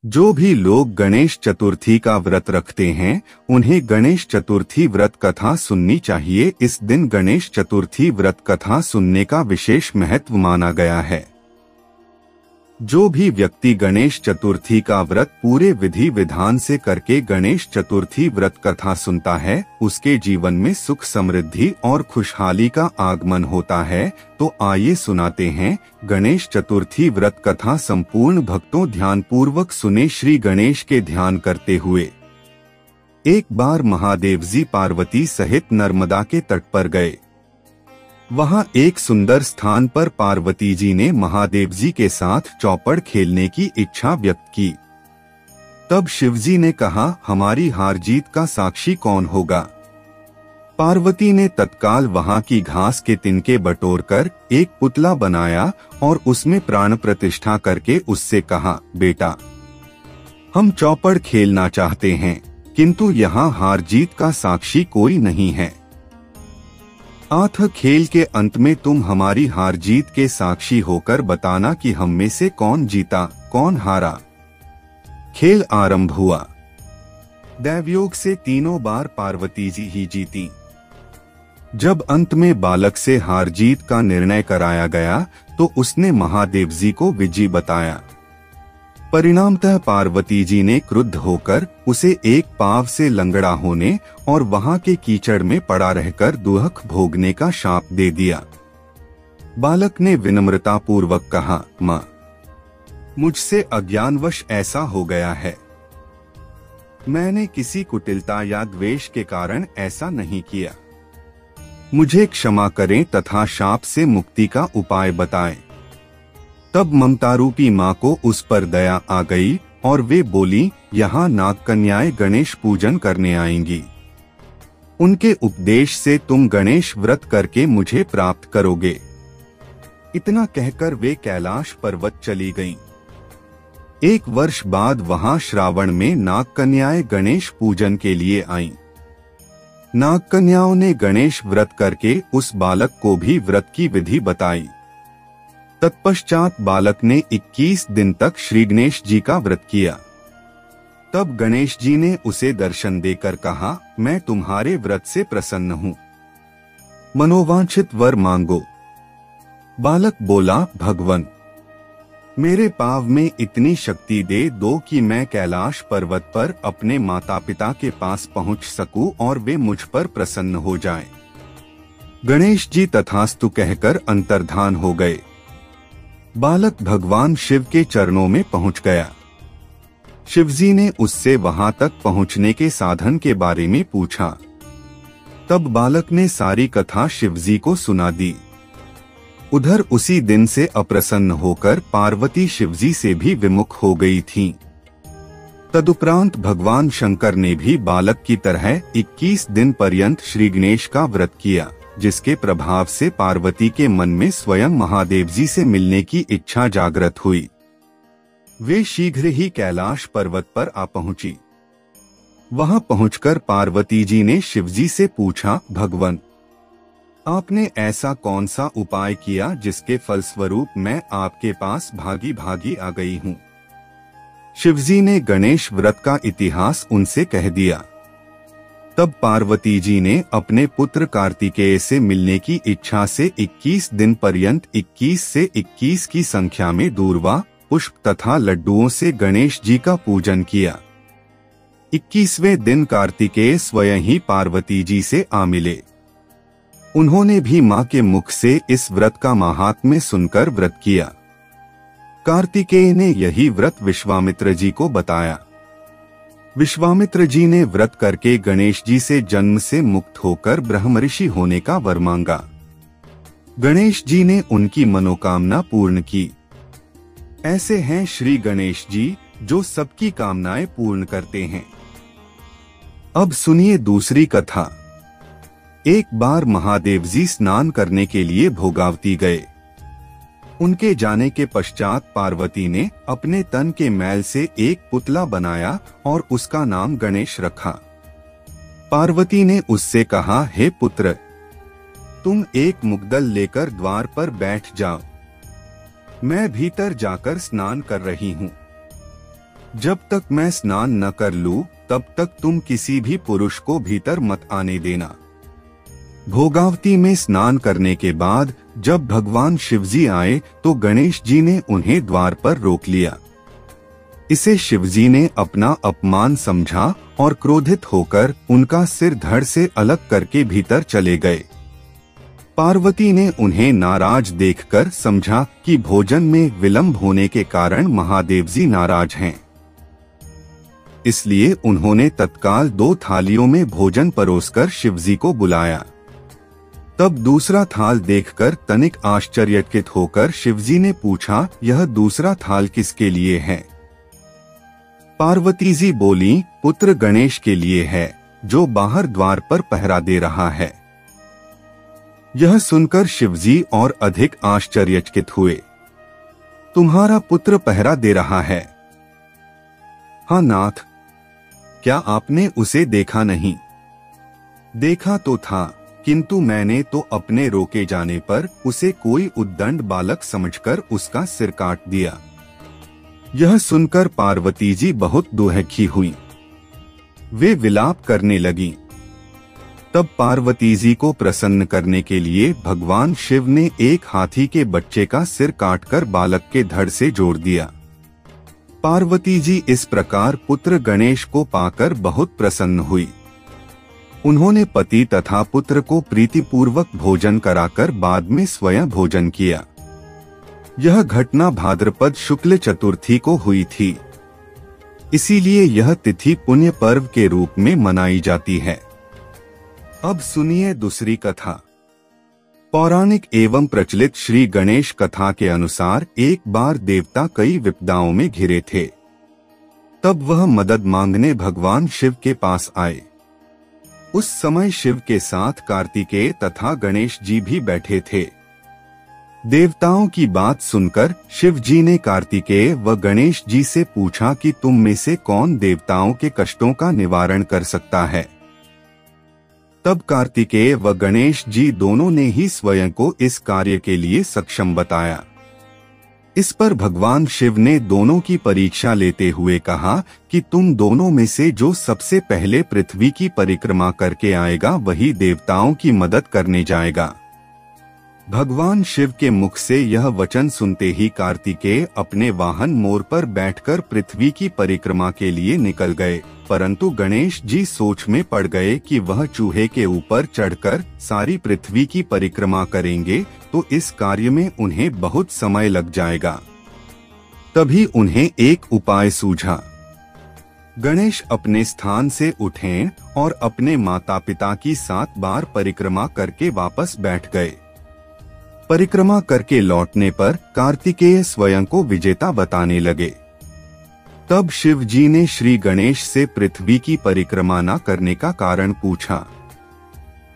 जो भी लोग गणेश चतुर्थी का व्रत रखते हैं उन्हें गणेश चतुर्थी व्रत कथा सुननी चाहिए। इस दिन गणेश चतुर्थी व्रत कथा सुनने का विशेष महत्व माना गया है। जो भी व्यक्ति गणेश चतुर्थी का व्रत पूरे विधि विधान से करके गणेश चतुर्थी व्रत कथा सुनता है उसके जीवन में सुख समृद्धि और खुशहाली का आगमन होता है। तो आइए सुनाते हैं गणेश चतुर्थी व्रत कथा। संपूर्ण भक्तों ध्यान पूर्वक सुने। श्री गणेश के ध्यान करते हुए एक बार महादेव जी पार्वती सहित नर्मदा के तट पर गए। वहां एक सुंदर स्थान पर पार्वती जी ने महादेव जी के साथ चौपड़ खेलने की इच्छा व्यक्त की। तब शिव जी ने कहा, हमारी हार जीत का साक्षी कौन होगा? पार्वती ने तत्काल वहां की घास के तिनके बटोरकर एक पुतला बनाया और उसमें प्राण प्रतिष्ठा करके उससे कहा, बेटा हम चौपड़ खेलना चाहते हैं किंतु यहाँ हार जीत का साक्षी कोई नहीं है। अतः खेल के अंत में तुम हमारी हार जीत के साक्षी होकर बताना कि हम में से कौन जीता कौन हारा। खेल आरंभ हुआ। दैवयोग से तीनों बार पार्वती जी ही जीती। जब अंत में बालक से हार जीत का निर्णय कराया गया तो उसने महादेव जी को विजयी बताया। परिणामतः पार्वती जी ने क्रुद्ध होकर उसे एक पांव से लंगड़ा होने और वहां के कीचड़ में पड़ा रहकर दुख भोगने का शाप दे दिया। बालक ने विनम्रता पूर्वक कहा, मां, मुझसे अज्ञानवश ऐसा हो गया है। मैंने किसी कुटिलता या द्वेष के कारण ऐसा नहीं किया। मुझे क्षमा करें तथा शाप से मुक्ति का उपाय बताएं। तब ममतारूपी माँ को उस पर दया आ गई और वे बोली, यहाँ नाग कन्याएं गणेश पूजन करने आएंगी। उनके उपदेश से तुम गणेश व्रत करके मुझे प्राप्त करोगे। इतना कहकर वे कैलाश पर्वत चली गईं। एक वर्ष बाद वहां श्रावण में नाग कन्याएं गणेश पूजन के लिए आईं। नाग कन्याओं ने गणेश व्रत करके उस बालक को भी व्रत की विधि बताई। तत्पश्चात बालक ने 21 दिन तक श्री गणेश जी का व्रत किया। तब गणेश जी ने उसे दर्शन देकर कहा, मैं तुम्हारे व्रत से प्रसन्न हूँ, मनोवांछित वर मांगो। बालक बोला, भगवन मेरे पाव में इतनी शक्ति दे दो कि मैं कैलाश पर्वत पर अपने माता पिता के पास पहुँच सकूं और वे मुझ पर प्रसन्न हो जाएं। गणेश जी तथास्तु कहकर अंतर्धान हो गए। बालक भगवान शिव के चरणों में पहुंच गया। शिवजी ने उससे वहां तक पहुंचने के साधन के बारे में पूछा। तब बालक ने सारी कथा शिवजी को सुना दी। उधर उसी दिन से अप्रसन्न होकर पार्वती शिवजी से भी विमुख हो गई थीं। तदुपरांत भगवान शंकर ने भी बालक की तरह 21 दिन पर्यंत श्री गणेश का व्रत किया, जिसके प्रभाव से पार्वती के मन में स्वयं महादेव जी से मिलने की इच्छा जागृत हुई। वे शीघ्र ही कैलाश पर्वत पर आ पहुंची। वहां पहुंचकर पार्वती जी ने शिवजी से पूछा, भगवन आपने ऐसा कौन सा उपाय किया जिसके फलस्वरूप मैं आपके पास भागी भागी आ गई हूँ? शिवजी ने गणेश व्रत का इतिहास उनसे कह दिया। तब पार्वती जी ने अपने पुत्र कार्तिकेय से मिलने की इच्छा से 21 दिन पर्यंत 21 से 21 की संख्या में दूर्वा, पुष्प तथा लड्डुओं से गणेश जी का पूजन किया। 21वें दिन कार्तिकेय स्वयं ही पार्वती जी से आ मिले। उन्होंने भी मां के मुख से इस व्रत का महात्म्य सुनकर व्रत किया। कार्तिकेय ने यही व्रत विश्वामित्र जी को बताया। विश्वामित्र जी ने व्रत करके गणेश जी से जन्म से मुक्त होकर ब्रह्मऋषि होने का वर मांगा। गणेश जी ने उनकी मनोकामना पूर्ण की। ऐसे हैं श्री गणेश जी जो सबकी कामनाएं पूर्ण करते हैं। अब सुनिए दूसरी कथा। एक बार महादेव जी स्नान करने के लिए भोगावती गए। उनके जाने के पश्चात पार्वती ने अपने तन के मैल से एक पुतला बनाया और उसका नाम गणेश रखा। पार्वती ने उससे कहा, हे पुत्र, तुम एक मुग्दल लेकर द्वार पर बैठ जाओ, मैं भीतर जाकर स्नान कर रही हूँ। जब तक मैं स्नान न कर लूं, तब तक तुम किसी भी पुरुष को भीतर मत आने देना। भोगावती में स्नान करने के बाद जब भगवान शिवजी आए तो गणेश जी ने उन्हें द्वार पर रोक लिया। इसे शिवजी ने अपना अपमान समझा और क्रोधित होकर उनका सिर धड़ से अलग करके भीतर चले गए। पार्वती ने उन्हें नाराज देखकर समझा कि भोजन में विलंब होने के कारण महादेव जी नाराज हैं। इसलिए उन्होंने तत्काल 2 थालियों में भोजन परोसकर शिवजी को बुलाया। तब दूसरा थाल देखकर तनिक आश्चर्यचकित होकर शिवजी ने पूछा, यह दूसरा थाल किसके लिए है? पार्वती जी बोली, पुत्र गणेश के लिए है, जो बाहर द्वार पर पहरा दे रहा है। यह सुनकर शिवजी और अधिक आश्चर्यचकित हुए। तुम्हारा पुत्र पहरा दे रहा है? हाँ नाथ, क्या आपने उसे देखा नहीं? देखा तो था, किंतु मैंने तो अपने रोके जाने पर उसे कोई उद्दंड बालक समझकर उसका सिर काट दिया। यह सुनकर पार्वती जी बहुत दुखी हुई। वे विलाप करने लगी। तब पार्वती जी को प्रसन्न करने के लिए भगवान शिव ने एक हाथी के बच्चे का सिर काटकर बालक के धड़ से जोड़ दिया। पार्वती जी इस प्रकार पुत्र गणेश को पाकर बहुत प्रसन्न हुई। उन्होंने पति तथा पुत्र को प्रीतिपूर्वक भोजन कराकर बाद में स्वयं भोजन किया। यह घटना भाद्रपद शुक्ल चतुर्थी को हुई थी। इसीलिए यह तिथि पुण्य पर्व के रूप में मनाई जाती है। अब सुनिए दूसरी कथा। पौराणिक एवं प्रचलित श्री गणेश कथा के अनुसार एक बार देवता कई विपदाओं में घिरे थे। तब वह मदद मांगने भगवान शिव के पास आए। उस समय शिव के साथ कार्तिकेय तथा गणेश जी भी बैठे थे। देवताओं की बात सुनकर शिव जी ने कार्तिकेय व गणेश जी से पूछा कि तुम में से कौन देवताओं के कष्टों का निवारण कर सकता है। तब कार्तिकेय व गणेश जी दोनों ने ही स्वयं को इस कार्य के लिए सक्षम बताया। इस पर भगवान शिव ने दोनों की परीक्षा लेते हुए कहा कि तुम दोनों में से जो सबसे पहले पृथ्वी की परिक्रमा करके आएगा वही देवताओं की मदद करने जाएगा। भगवान शिव के मुख से यह वचन सुनते ही कार्तिकेय अपने वाहन मोर पर बैठकर पृथ्वी की परिक्रमा के लिए निकल गए, परंतु गणेश जी सोच में पड़ गए कि वह चूहे के ऊपर चढ़कर सारी पृथ्वी की परिक्रमा करेंगे तो इस कार्य में उन्हें बहुत समय लग जाएगा। तभी उन्हें एक उपाय सूझा। गणेश अपने स्थान से उठे और अपने माता पिता की 7 बार परिक्रमा करके वापस बैठ गए। परिक्रमा करके लौटने पर कार्तिकेय स्वयं को विजेता बताने लगे। तब शिव जी ने श्री गणेश से पृथ्वी की परिक्रमा न करने का कारण पूछा।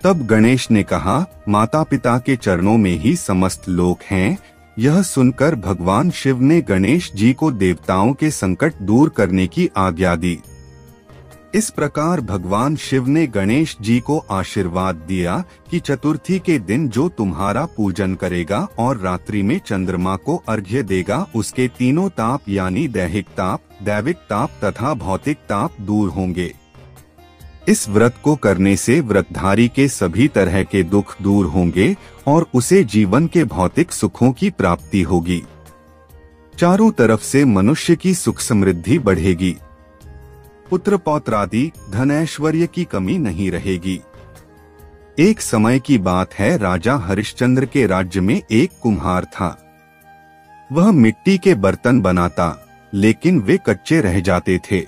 तब गणेश ने कहा, माता पिता के चरणों में ही समस्त लोक हैं। यह सुनकर भगवान शिव ने गणेश जी को देवताओं के संकट दूर करने की आज्ञा दी। इस प्रकार भगवान शिव ने गणेश जी को आशीर्वाद दिया कि चतुर्थी के दिन जो तुम्हारा पूजन करेगा और रात्रि में चंद्रमा को अर्घ्य देगा उसके तीनों ताप यानी दैहिक ताप, दैविक ताप तथा भौतिक ताप दूर होंगे। इस व्रत को करने से व्रतधारी के सभी तरह के दुख दूर होंगे और उसे जीवन के भौतिक सुखों की प्राप्ति होगी। चारों तरफ से मनुष्य की सुख समृद्धि बढ़ेगी। पुत्र पौत्रादि धन ऐश्वर्य की कमी नहीं रहेगी। एक समय की बात है, राजा हरिश्चंद्र के राज्य में एक कुम्हार था। वह मिट्टी के बर्तन बनाता, लेकिन वे कच्चे रह जाते थे।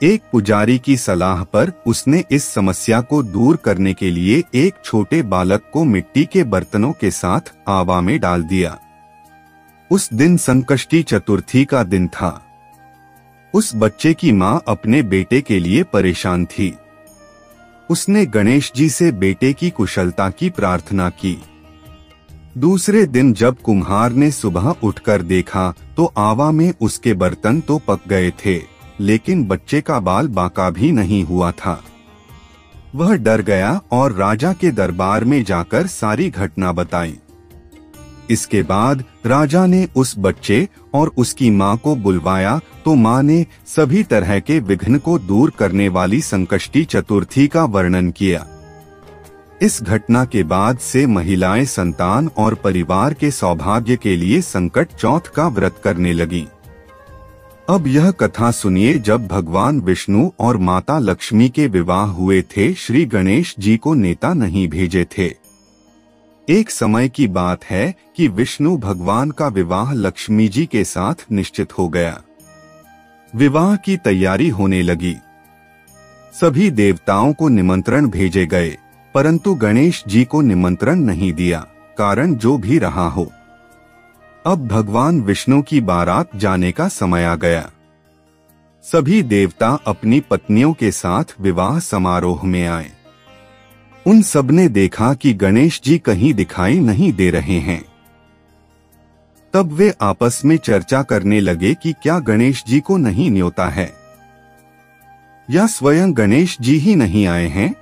एक पुजारी की सलाह पर उसने इस समस्या को दूर करने के लिए एक छोटे बालक को मिट्टी के बर्तनों के साथ आवा में डाल दिया। उस दिन संकष्टी चतुर्थी का दिन था। उस बच्चे की मां अपने बेटे के लिए परेशान थी। उसने गणेश जी से बेटे की कुशलता की प्रार्थना की। दूसरे दिन जब कुम्हार ने सुबह उठकर देखा तो आवा में उसके बर्तन तो पक गए थे, लेकिन बच्चे का बाल बांका भी नहीं हुआ था। वह डर गया और राजा के दरबार में जाकर सारी घटना बताई। इसके बाद राजा ने उस बच्चे और उसकी माँ को बुलवाया तो माँ ने सभी तरह के विघ्न को दूर करने वाली संकष्टी चतुर्थी का वर्णन किया। इस घटना के बाद से महिलाएं संतान और परिवार के सौभाग्य के लिए संकट चौथ का व्रत करने लगी। अब यह कथा सुनिए। जब भगवान विष्णु और माता लक्ष्मी के विवाह हुए थे, श्री गणेश जी को नेता नहीं भेजे थे। एक समय की बात है कि विष्णु भगवान का विवाह लक्ष्मी जी के साथ निश्चित हो गया। विवाह की तैयारी होने लगी। सभी देवताओं को निमंत्रण भेजे गए, परंतु गणेश जी को निमंत्रण नहीं दिया। कारण जो भी रहा हो, अब भगवान विष्णु की बारात जाने का समय आ गया। सभी देवता अपनी पत्नियों के साथ विवाह समारोह में आए। उन सबने देखा कि गणेश जी कहीं दिखाई नहीं दे रहे हैं। तब वे आपस में चर्चा करने लगे कि क्या गणेश जी को नहीं न्योता है, या स्वयं गणेश जी ही नहीं आए हैं।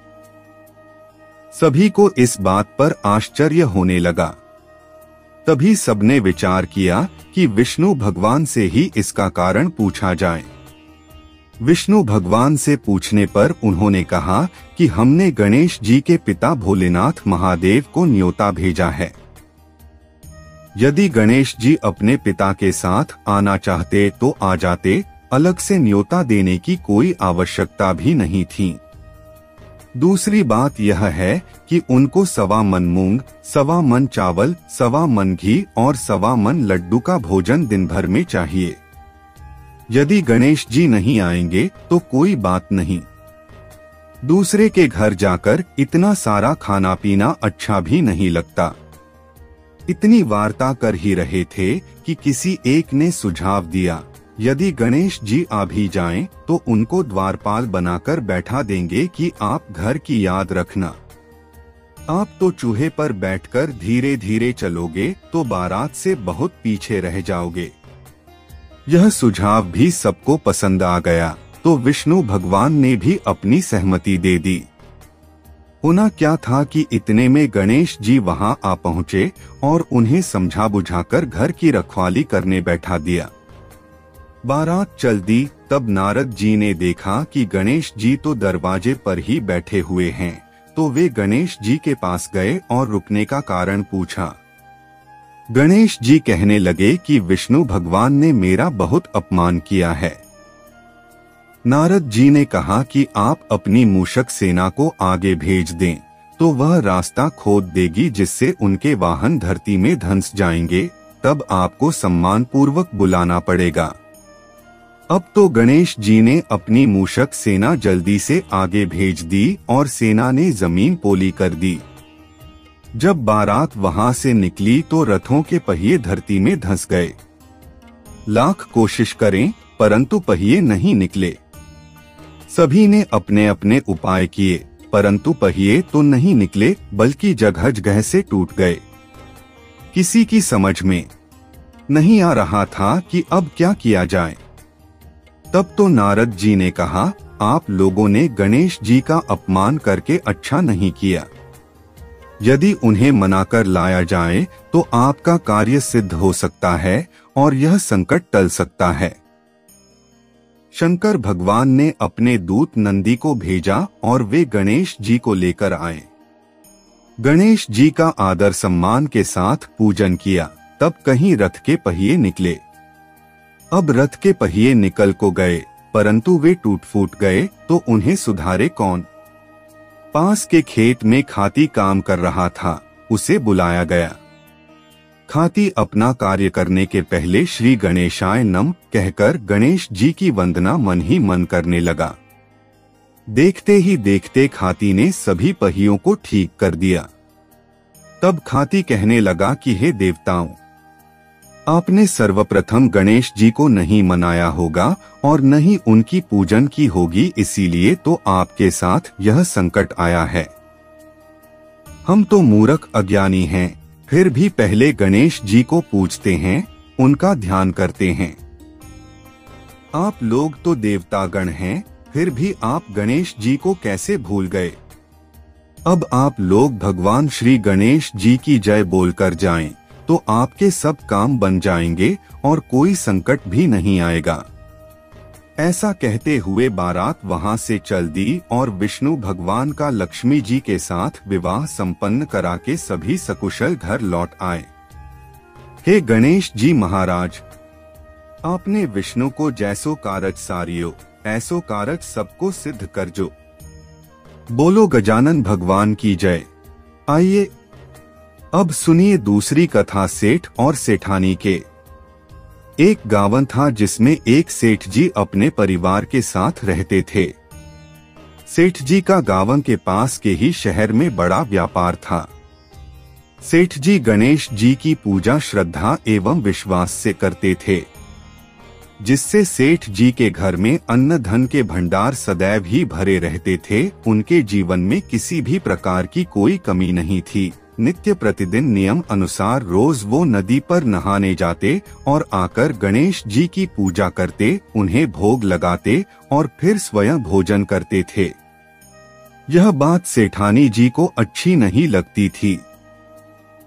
सभी को इस बात पर आश्चर्य होने लगा। तभी सबने विचार किया कि विष्णु भगवान से ही इसका कारण पूछा जाए। विष्णु भगवान से पूछने पर उन्होंने कहा कि हमने गणेश जी के पिता भोलेनाथ महादेव को न्योता भेजा है। यदि गणेश जी अपने पिता के साथ आना चाहते तो आ जाते, अलग से न्योता देने की कोई आवश्यकता भी नहीं थी। दूसरी बात यह है कि उनको 1.25 मन मूंग, 1.25 मन चावल, 1.25 मन घी और 1.25 मन लड्डू का भोजन दिन भर में चाहिए। यदि गणेश जी नहीं आएंगे तो कोई बात नहीं। दूसरे के घर जाकर इतना सारा खाना पीना अच्छा भी नहीं लगता। इतनी वार्ता कर ही रहे थे कि किसी एक ने सुझाव दिया, यदि गणेश जी आ भी जाएं, तो उनको द्वारपाल बनाकर बैठा देंगे कि आप घर की याद रखना। आप तो चूहे पर बैठकर धीरे धीरे चलोगे तो बारात से बहुत पीछे रह जाओगे। यह सुझाव भी सबको पसंद आ गया, तो विष्णु भगवान ने भी अपनी सहमति दे दी। होना क्या था कि इतने में गणेश जी वहां आ पहुंचे और उन्हें समझा बुझाकर घर की रखवाली करने बैठा दिया। बारात चल दी। तब नारद जी ने देखा कि गणेश जी तो दरवाजे पर ही बैठे हुए हैं, तो वे गणेश जी के पास गए और रुकने का कारण पूछा। गणेश जी कहने लगे कि विष्णु भगवान ने मेरा बहुत अपमान किया है। नारद जी ने कहा कि आप अपनी मूषक सेना को आगे भेज दें, तो वह रास्ता खोद देगी जिससे उनके वाहन धरती में धंस जाएंगे। तब आपको सम्मान पूर्वक बुलाना पड़ेगा। अब तो गणेश जी ने अपनी मूषक सेना जल्दी से आगे भेज दी और सेना ने जमीन पोली कर दी। जब बारात वहां से निकली तो रथों के पहिए धरती में धंस गए। लाख कोशिश करें परंतु पहिए नहीं निकले। सभी ने अपने अपने उपाय किए, परंतु पहिए तो नहीं निकले बल्कि जगह जगह से टूट गए। किसी की समझ में नहीं आ रहा था कि अब क्या किया जाए। तब तो नारद जी ने कहा, आप लोगों ने गणेश जी का अपमान करके अच्छा नहीं किया। यदि उन्हें मनाकर लाया जाए तो आपका कार्य सिद्ध हो सकता है और यह संकट टल सकता है। शंकर भगवान ने अपने दूत नंदी को भेजा और वे गणेश जी को लेकर आए। गणेश जी का आदर सम्मान के साथ पूजन किया। तब कहीं रथ के पहिए निकले। अब रथ के पहिए निकल को गए, परंतु वे टूट फूट गए तो उन्हें सुधारे कौन। पास के खेत में खाती काम कर रहा था, उसे बुलाया गया। खाती अपना कार्य करने के पहले श्री गणेशाय नमः कहकर गणेश जी की वंदना मन ही मन करने लगा। देखते ही देखते खाती ने सभी पहियों को ठीक कर दिया। तब खाती कहने लगा कि हे देवताओं, आपने सर्वप्रथम गणेश जी को नहीं मनाया होगा और न ही उनकी पूजन की होगी, इसीलिए तो आपके साथ यह संकट आया है। हम तो मूर्ख अज्ञानी हैं, फिर भी पहले गणेश जी को पूजते हैं, उनका ध्यान करते हैं। आप लोग तो देवतागण हैं, फिर भी आप गणेश जी को कैसे भूल गए। अब आप लोग भगवान श्री गणेश जी की जय बोलकर जाएं, तो आपके सब काम बन जाएंगे और कोई संकट भी नहीं आएगा। ऐसा कहते हुए बारात वहां से चल दी और विष्णु भगवान का लक्ष्मी जी के साथ विवाह संपन्न करा के सभी सकुशल घर लौट आए। हे गणेश जी महाराज, आपने विष्णु को जैसो कारज सारियो ऐसो कारज सबको सिद्ध कर जो। बोलो गजानन भगवान की जय। आइए अब सुनिए दूसरी कथा सेठ और सेठानी के। एक गांव था जिसमें एक सेठ जी अपने परिवार के साथ रहते थे। सेठ जी का गांव के पास के ही शहर में बड़ा व्यापार था। सेठ जी गणेश जी की पूजा श्रद्धा एवं विश्वास से करते थे, जिससे सेठ जी के घर में अन्न धन के भंडार सदैव ही भरे रहते थे। उनके जीवन में किसी भी प्रकार की कोई कमी नहीं थी। नित्य प्रतिदिन नियम अनुसार रोज वो नदी पर नहाने जाते और आकर गणेश जी की पूजा करते, उन्हें भोग लगाते और फिर स्वयं भोजन करते थे। यह बात सेठानी जी को अच्छी नहीं लगती थी।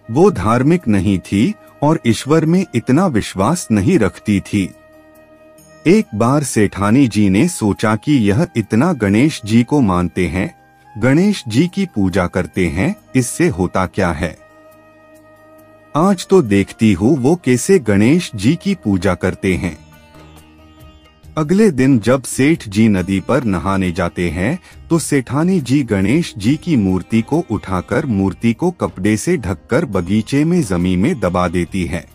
वो धार्मिक नहीं थी और ईश्वर में इतना विश्वास नहीं रखती थी। एक बार सेठानी जी ने सोचा कि यह इतना गणेश जी को मानते हैं, गणेश जी की पूजा करते हैं, इससे होता क्या है। आज तो देखती हूँ वो कैसे गणेश जी की पूजा करते हैं। अगले दिन जब सेठ जी नदी पर नहाने जाते हैं तो सेठानी जी गणेश जी की मूर्ति को उठाकर मूर्ति को कपड़े से ढककर बगीचे में जमीन में दबा देती है।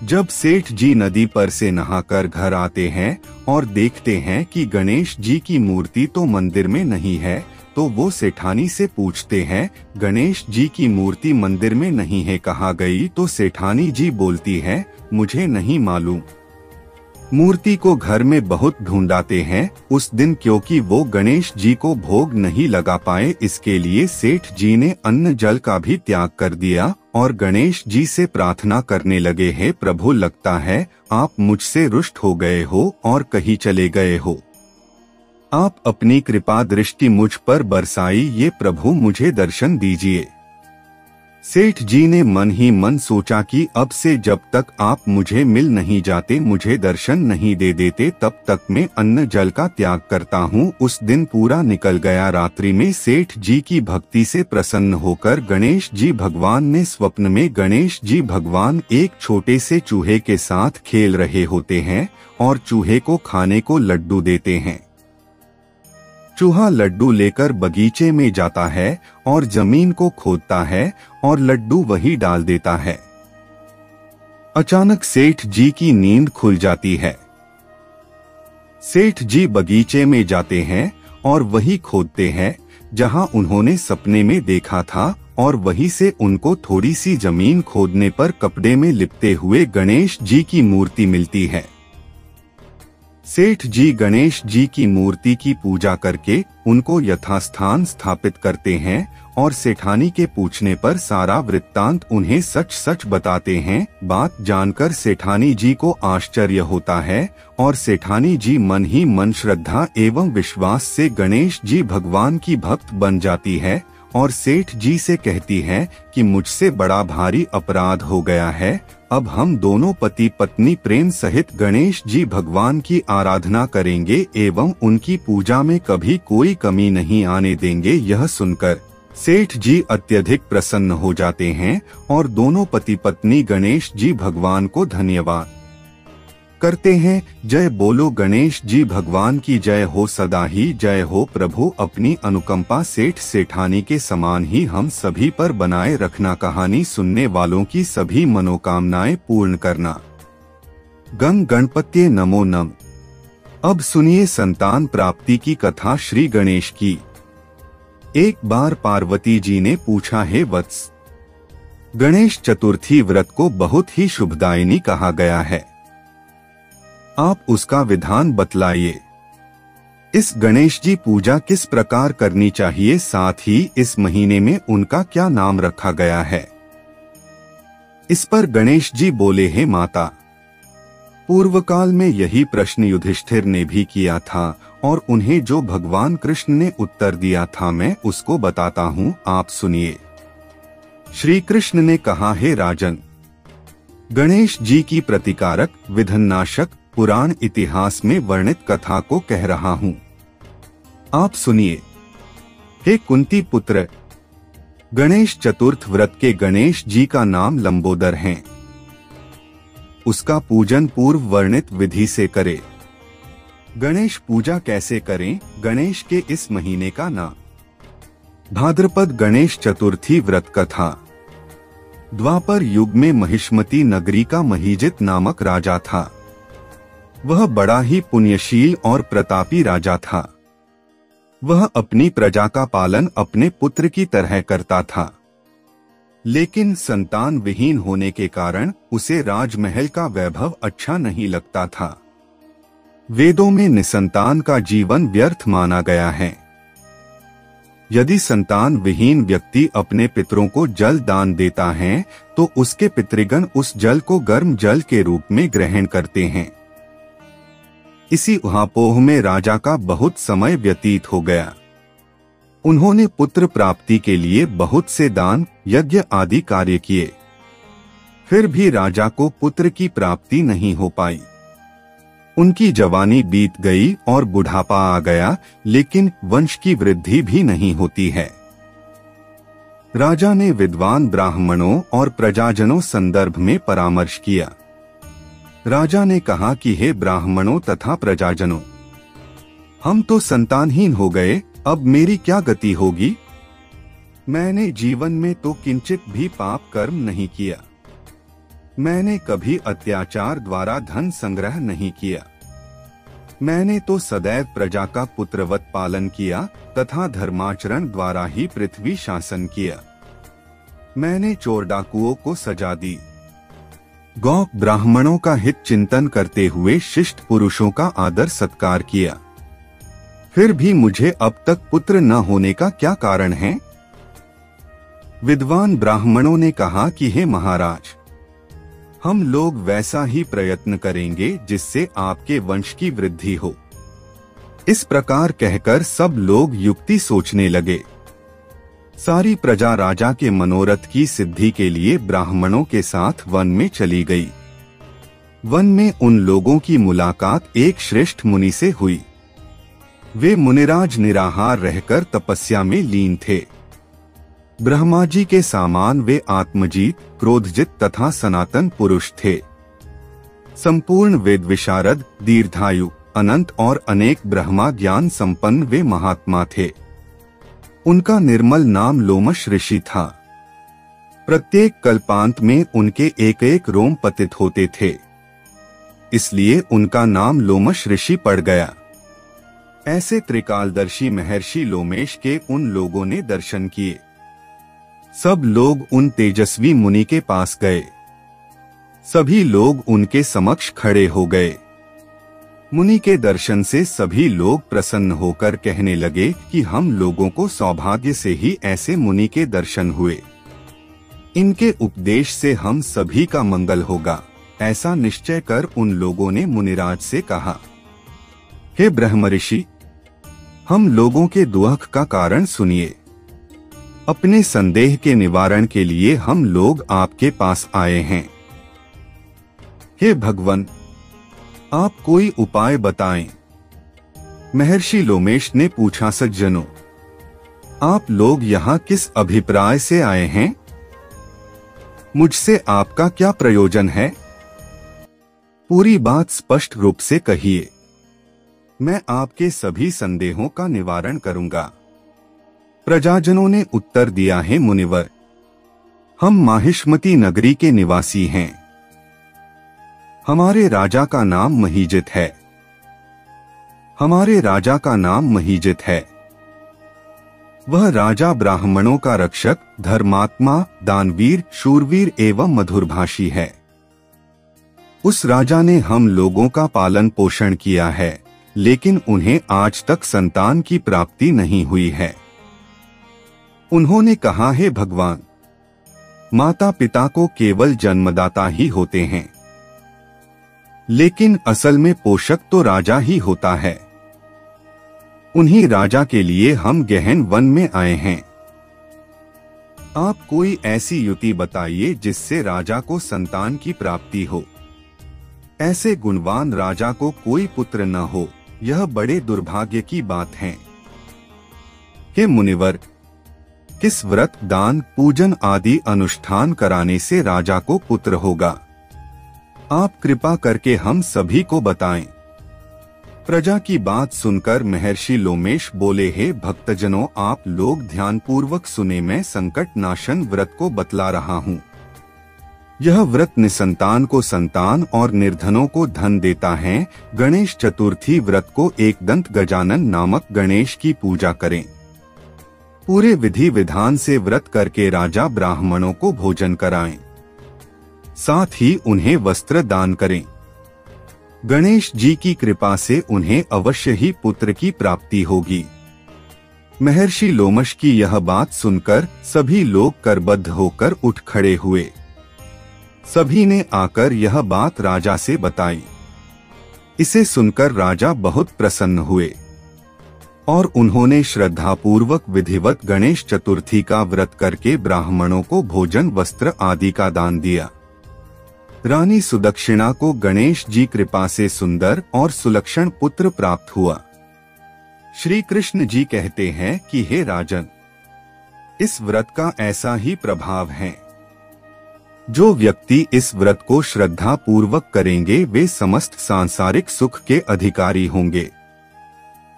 जब सेठ जी नदी पर से नहाकर घर आते हैं और देखते हैं कि गणेश जी की मूर्ति तो मंदिर में नहीं है, तो वो सेठानी से पूछते हैं, गणेश जी की मूर्ति मंदिर में नहीं है, कहाँ गई? तो सेठानी जी बोलती है, मुझे नहीं मालूम। मूर्ति को घर में बहुत ढूंढाते हैं। उस दिन क्योंकि वो गणेश जी को भोग नहीं लगा पाए, इसके लिए सेठ जी ने अन्न जल का भी त्याग कर दिया और गणेश जी से प्रार्थना करने लगे, हे प्रभु, लगता है आप मुझसे रुष्ट हो गए हो और कहीं चले गए हो। आप अपनी कृपा दृष्टि मुझ पर बरसाई, ये प्रभु मुझे दर्शन दीजिए। सेठ जी ने मन ही मन सोचा कि अब से जब तक आप मुझे मिल नहीं जाते, मुझे दर्शन नहीं दे देते, तब तक मैं अन्न जल का त्याग करता हूँ। उस दिन पूरा निकल गया। रात्रि में सेठ जी की भक्ति से प्रसन्न होकर गणेश जी भगवान ने स्वप्न में गणेश जी भगवान एक छोटे से चूहे के साथ खेल रहे होते हैं और चूहे को खाने को लड्डू देते हैं। चूहा लड्डू लेकर बगीचे में जाता है और जमीन को खोदता है और लड्डू वही डाल देता है। अचानक सेठ जी की नींद खुल जाती है। सेठ जी बगीचे में जाते हैं और वही खोदते हैं जहां उन्होंने सपने में देखा था, और वहीं से उनको थोड़ी सी जमीन खोदने पर कपड़े में लिपटे हुए गणेश जी की मूर्ति मिलती है। सेठ जी गणेश जी की मूर्ति की पूजा करके उनको यथास्थान स्थापित करते हैं और सेठानी के पूछने पर सारा वृत्तांत उन्हें सच सच बताते हैं। बात जानकर सेठानी जी को आश्चर्य होता है और सेठानी जी मन ही मन श्रद्धा एवं विश्वास से गणेश जी भगवान की भक्त बन जाती है और सेठ जी से कहती है कि मुझसे बड़ा भारी अपराध हो गया है। अब हम दोनों पति पत्नी प्रेम सहित गणेश जी भगवान की आराधना करेंगे एवं उनकी पूजा में कभी कोई कमी नहीं आने देंगे। यह सुनकर सेठ जी अत्यधिक प्रसन्न हो जाते हैं और दोनों पति पत्नी गणेश जी भगवान को धन्यवाद करते हैं। जय बोलो गणेश जी भगवान की जय हो, सदा ही जय हो। प्रभु अपनी अनुकंपा सेठ सेठानी के समान ही हम सभी पर बनाए रखना। कहानी सुनने वालों की सभी मनोकामनाएं पूर्ण करना। गं गणपत्ये नमो नम। अब सुनिए संतान प्राप्ति की कथा श्री गणेश की। एक बार पार्वती जी ने पूछा, हे वत्स, गणेश चतुर्थी व्रत को बहुत ही शुभदायिनी कहा गया है, आप उसका विधान बतलाइए। इस गणेश जी पूजा किस प्रकार करनी चाहिए, साथ ही इस महीने में उनका क्या नाम रखा गया है। इस पर गणेश जी बोले, हे माता, पूर्व काल में यही प्रश्न युधिष्ठिर ने भी किया था और उन्हें जो भगवान कृष्ण ने उत्तर दिया था मैं उसको बताता हूँ, आप सुनिए। श्री कृष्ण ने कहा, हे राजन, गणेश जी की प्रतिकारक विघ्ननाशक पुराण इतिहास में वर्णित कथा को कह रहा हूँ, आप सुनिए। हे कुंती पुत्र, गणेश चतुर्थ व्रत के गणेश जी का नाम लंबोदर है। उसका पूजन पूर्व वर्णित विधि से करे। गणेश पूजा कैसे करें? गणेश के इस महीने का नाम भाद्रपद गणेश चतुर्थी व्रत कथा। द्वापर युग में महिष्मती नगरी का महीजित नामक राजा था। वह बड़ा ही पुण्यशील और प्रतापी राजा था। वह अपनी प्रजा का पालन अपने पुत्र की तरह करता था, लेकिन संतान विहीन होने के कारण उसे राजमहल का वैभव अच्छा नहीं लगता था। वेदों में निसंतान का जीवन व्यर्थ माना गया है। यदि संतान विहीन व्यक्ति अपने पितरों को जल दान देता है तो उसके पितृगण उस जल को गर्म जल के रूप में ग्रहण करते हैं। इसी उहापोह में राजा का बहुत समय व्यतीत हो गया। उन्होंने पुत्र प्राप्ति के लिए बहुत से दान, यज्ञ आदि कार्य किए, फिर भी राजा को पुत्र की प्राप्ति नहीं हो पाई। उनकी जवानी बीत गई और बुढ़ापा आ गया, लेकिन वंश की वृद्धि भी नहीं होती है। राजा ने विद्वान ब्राह्मणों और प्रजाजनों संदर्भ में परामर्श किया। राजा ने कहा कि हे ब्राह्मणों तथा प्रजाजनों, हम तो संतानहीन हो गए, अब मेरी क्या गति होगी? मैंने जीवन में तो किंचित भी पाप कर्म नहीं किया। मैंने कभी अत्याचार द्वारा धन संग्रह नहीं किया। मैंने तो सदैव प्रजा का पुत्रवत पालन किया तथा धर्माचरण द्वारा ही पृथ्वी शासन किया। मैंने चोर डाकुओं को सजा दी। गौ ब्राह्मणों का हित चिंतन करते हुए शिष्ट पुरुषों का आदर सत्कार किया। फिर भी मुझे अब तक पुत्र न होने का क्या कारण है? विद्वान ब्राह्मणों ने कहा कि हे महाराज, हम लोग वैसा ही प्रयत्न करेंगे जिससे आपके वंश की वृद्धि हो। इस प्रकार कहकर सब लोग युक्ति सोचने लगे। सारी प्रजा राजा के मनोरथ की सिद्धि के लिए ब्राह्मणों के साथ वन में चली गई। वन में उन लोगों की मुलाकात एक श्रेष्ठ मुनि से हुई। वे मुनिराज निराहार रहकर तपस्या में लीन थे। ब्रह्मा जी के समान वे आत्मजीत, क्रोधजित तथा सनातन पुरुष थे। संपूर्ण वेद विशारद, दीर्घायु, अनंत और अनेक ब्रह्मा ज्ञान संपन्न वे महात्मा थे। उनका निर्मल नाम लोमश ऋषि था। प्रत्येक कल्पांत में उनके एक एक रोम पतित होते थे, इसलिए उनका नाम लोमश ऋषि पड़ गया। ऐसे त्रिकालदर्शी महर्षि लोमेश के उन लोगों ने दर्शन किए। सब लोग उन तेजस्वी मुनि के पास गए। सभी लोग उनके समक्ष खड़े हो गए। मुनि के दर्शन से सभी लोग प्रसन्न होकर कहने लगे कि हम लोगों को सौभाग्य से ही ऐसे मुनि के दर्शन हुए। इनके उपदेश से हम सभी का मंगल होगा, ऐसा निश्चय कर उन लोगों ने मुनिराज से कहा, हे ब्रह्मऋषि, हम लोगों के दुख का कारण सुनिए। अपने संदेह के निवारण के लिए हम लोग आपके पास आए हैं। हे भगवान, आप कोई उपाय बताएं। महर्षि लोमेश ने पूछा, सज्जनों, आप लोग यहाँ किस अभिप्राय से आए हैं? मुझसे आपका क्या प्रयोजन है? पूरी बात स्पष्ट रूप से कहिए। मैं आपके सभी संदेहों का निवारण करूंगा। प्रजाजनों ने उत्तर दिया, है मुनिवर, हम माहिष्मती नगरी के निवासी हैं। हमारे राजा का नाम महीजित है। हमारे राजा का नाम महीजित है। वह राजा ब्राह्मणों का रक्षक, धर्मात्मा, दानवीर, शूरवीर एवं मधुरभाषी है। उस राजा ने हम लोगों का पालन पोषण किया है, लेकिन उन्हें आज तक संतान की प्राप्ति नहीं हुई है। उन्होंने कहा, हे भगवान, माता पिता को केवल जन्मदाता ही होते हैं, लेकिन असल में पोषक तो राजा ही होता है। उन्हीं राजा के लिए हम गहन वन में आए हैं। आप कोई ऐसी युति बताइए जिससे राजा को संतान की प्राप्ति हो। ऐसे गुणवान राजा को कोई पुत्र न हो, यह बड़े दुर्भाग्य की बात है। हे मुनिवर, किस व्रत, दान, पूजन आदि अनुष्ठान कराने से राजा को पुत्र होगा? आप कृपा करके हम सभी को बताएं। प्रजा की बात सुनकर महर्षि लोमेश बोले, हे भक्तजनों, आप लोग ध्यानपूर्वक सुने, मैं संकट नाशन व्रत को बतला रहा हूँ। यह व्रत निसंतान को संतान और निर्धनों को धन देता है। गणेश चतुर्थी व्रत को एकदंत गजानन नामक गणेश की पूजा करें। पूरे विधि विधान से व्रत करके राजा ब्राह्मणों को भोजन कराएं, साथ ही उन्हें वस्त्र दान करें। गणेश जी की कृपा से उन्हें अवश्य ही पुत्र की प्राप्ति होगी। महर्षि लोमश की यह बात सुनकर सभी लोग करबद्ध होकर उठ खड़े हुए। सभी ने आकर यह बात राजा से बताई। इसे सुनकर राजा बहुत प्रसन्न हुए और उन्होंने श्रद्धापूर्वक विधिवत गणेश चतुर्थी का व्रत करके ब्राह्मणों को भोजन, वस्त्र आदि का दान दिया। रानी सुदक्षिणा को गणेश जी कृपा से सुंदर और सुलक्षण पुत्र प्राप्त हुआ। श्री कृष्ण जी कहते हैं कि हे राजन, इस व्रत का ऐसा ही प्रभाव है। जो व्यक्ति इस व्रत को श्रद्धा पूर्वक करेंगे वे समस्त सांसारिक सुख के अधिकारी होंगे।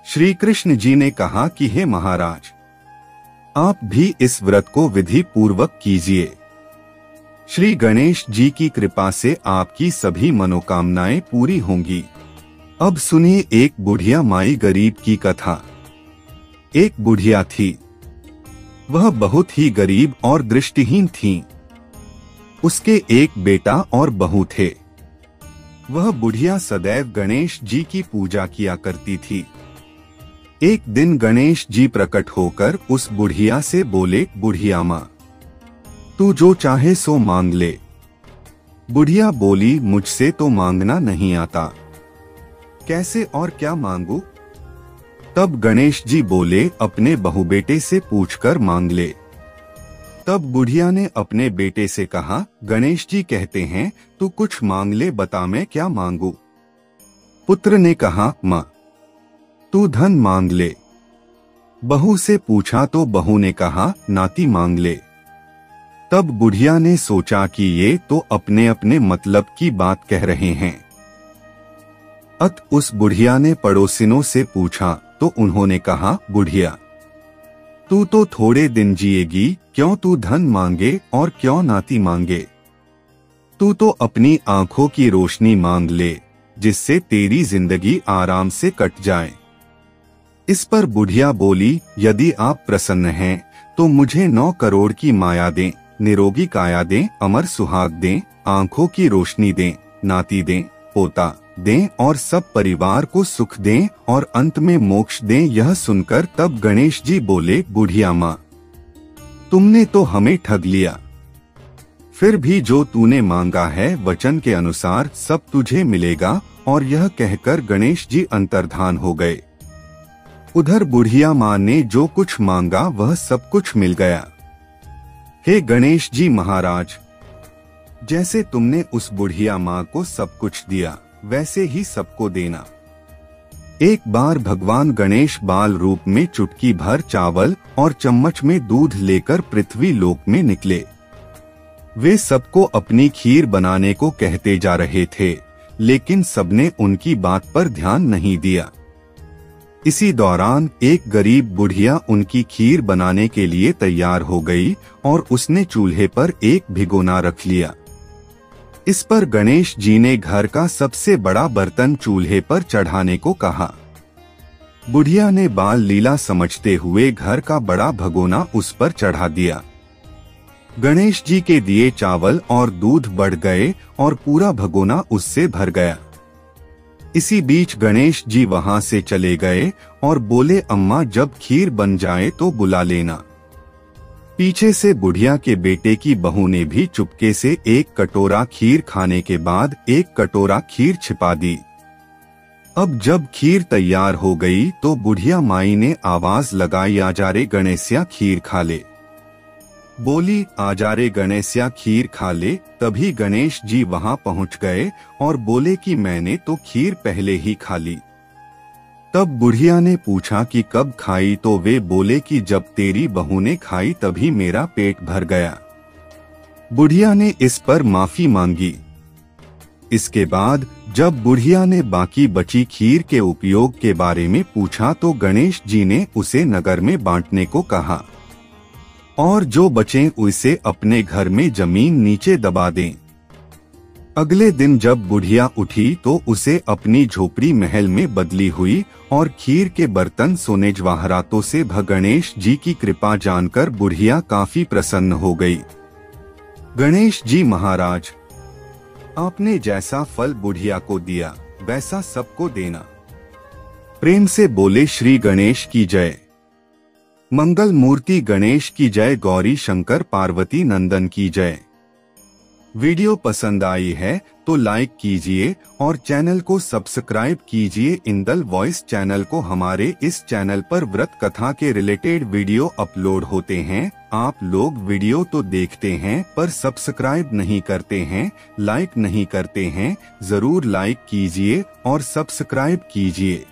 श्री कृष्ण जी ने कहा कि हे महाराज, आप भी इस व्रत को विधि पूर्वक कीजिए। श्री गणेश जी की कृपा से आपकी सभी मनोकामनाएं पूरी होंगी। अब सुनिए एक बुढ़िया माई गरीब की कथा। एक बुढ़िया थी, वह बहुत ही गरीब और दृष्टिहीन थी। उसके एक बेटा और बहू थे। वह बुढ़िया सदैव गणेश जी की पूजा किया करती थी। एक दिन गणेश जी प्रकट होकर उस बुढ़िया से बोले, बुढ़िया माँ, तू जो चाहे सो मांग ले। बुढ़िया बोली, मुझसे तो मांगना नहीं आता, कैसे और क्या मांगू? तब गणेश जी बोले, अपने बहू बेटे से पूछकर मांग ले। तब बुढ़िया ने अपने बेटे से कहा, गणेश जी कहते हैं तू कुछ मांग ले, बता मैं क्या मांगू? पुत्र ने कहा, माँ तू धन मांग ले। बहू से पूछा तो बहू ने कहा, नाती मांग ले। तब बुढ़िया ने सोचा कि ये तो अपने अपने मतलब की बात कह रहे हैं। अत उस बुढ़िया ने पड़ोसिनों से पूछा तो उन्होंने कहा, बुढ़िया तू तो थोड़े दिन जिएगी, क्यों तू धन मांगे और क्यों नाती मांगे? तू तो अपनी आंखों की रोशनी मांग ले, जिससे तेरी जिंदगी आराम से कट जाए। इस पर बुढ़िया बोली, यदि आप प्रसन्न हैं तो मुझे 9 करोड़ की माया दें, निरोगी काया दें, अमर सुहाग दें, आंखों की रोशनी दें, नाती दें, पोता दें और सब परिवार को सुख दें और अंत में मोक्ष दें। यह सुनकर तब गणेश जी बोले, बुढ़िया माँ तुमने तो हमें ठग लिया। फिर भी जो तूने मांगा है वचन के अनुसार सब तुझे मिलेगा। और यह कहकर गणेश जी अंतर्धान हो गए। उधर बुढ़िया माँ ने जो कुछ मांगा वह सब कुछ मिल गया। हे गणेश जी महाराज, जैसे तुमने उस बुढ़िया माँ को सब कुछ दिया वैसे ही सबको देना। एक बार भगवान गणेश बाल रूप में चुटकी भर चावल और चम्मच में दूध लेकर पृथ्वी लोक में निकले। वे सबको अपनी खीर बनाने को कहते जा रहे थे, लेकिन सबने उनकी बात पर ध्यान नहीं दिया। इसी दौरान एक गरीब बुढ़िया उनकी खीर बनाने के लिए तैयार हो गई और उसने चूल्हे पर एक भिगोना रख लिया। इस पर गणेश जी ने घर का सबसे बड़ा बर्तन चूल्हे पर चढ़ाने को कहा। बुढ़िया ने बाल लीला समझते हुए घर का बड़ा भगोना उस पर चढ़ा दिया। गणेश जी के दिए चावल और दूध बढ़ गए और पूरा भगोना उससे भर गया। इसी बीच गणेश जी वहां से चले गए और बोले, अम्मा जब खीर बन जाए तो बुला लेना। पीछे से बुढ़िया के बेटे की बहू ने भी चुपके से एक कटोरा खीर खाने के बाद एक कटोरा खीर छिपा दी। अब जब खीर तैयार हो गई तो बुढ़िया माई ने आवाज लगाई, आ जा रे गणेशिया खीर खा ले। बोली, आजा रे गणेशया खीर खा ले। तभी गणेश जी वहां पहुंच गए और बोले कि मैंने तो खीर पहले ही खा ली। तब बुढ़िया ने पूछा कि कब खाई, तो वे बोले कि जब तेरी बहू ने खाई तभी मेरा पेट भर गया। बुढ़िया ने इस पर माफी मांगी। इसके बाद जब बुढ़िया ने बाकी बची खीर के उपयोग के बारे में पूछा तो गणेश जी ने उसे नगर में बांटने को कहा और जो बचे उसे अपने घर में जमीन नीचे दबा दें। अगले दिन जब बुढ़िया उठी तो उसे अपनी झोपड़ी महल में बदली हुई और खीर के बर्तन सोने जवाहरातों से गणेश जी की कृपा जानकर बुढ़िया काफी प्रसन्न हो गई। गणेश जी महाराज, आपने जैसा फल बुढ़िया को दिया वैसा सबको देना। प्रेम से बोले श्री गणेश की जय। मंगल मूर्ति गणेश की जय। गौरी शंकर पार्वती नंदन की जय। वीडियो पसंद आई है तो लाइक कीजिए और चैनल को सब्सक्राइब कीजिए। इंदल वॉइस चैनल को। हमारे इस चैनल पर व्रत कथा के रिलेटेड वीडियो अपलोड होते हैं। आप लोग वीडियो तो देखते हैं पर सब्सक्राइब नहीं करते हैं, लाइक नहीं करते हैं। जरूर लाइक कीजिए और सब्सक्राइब कीजिए।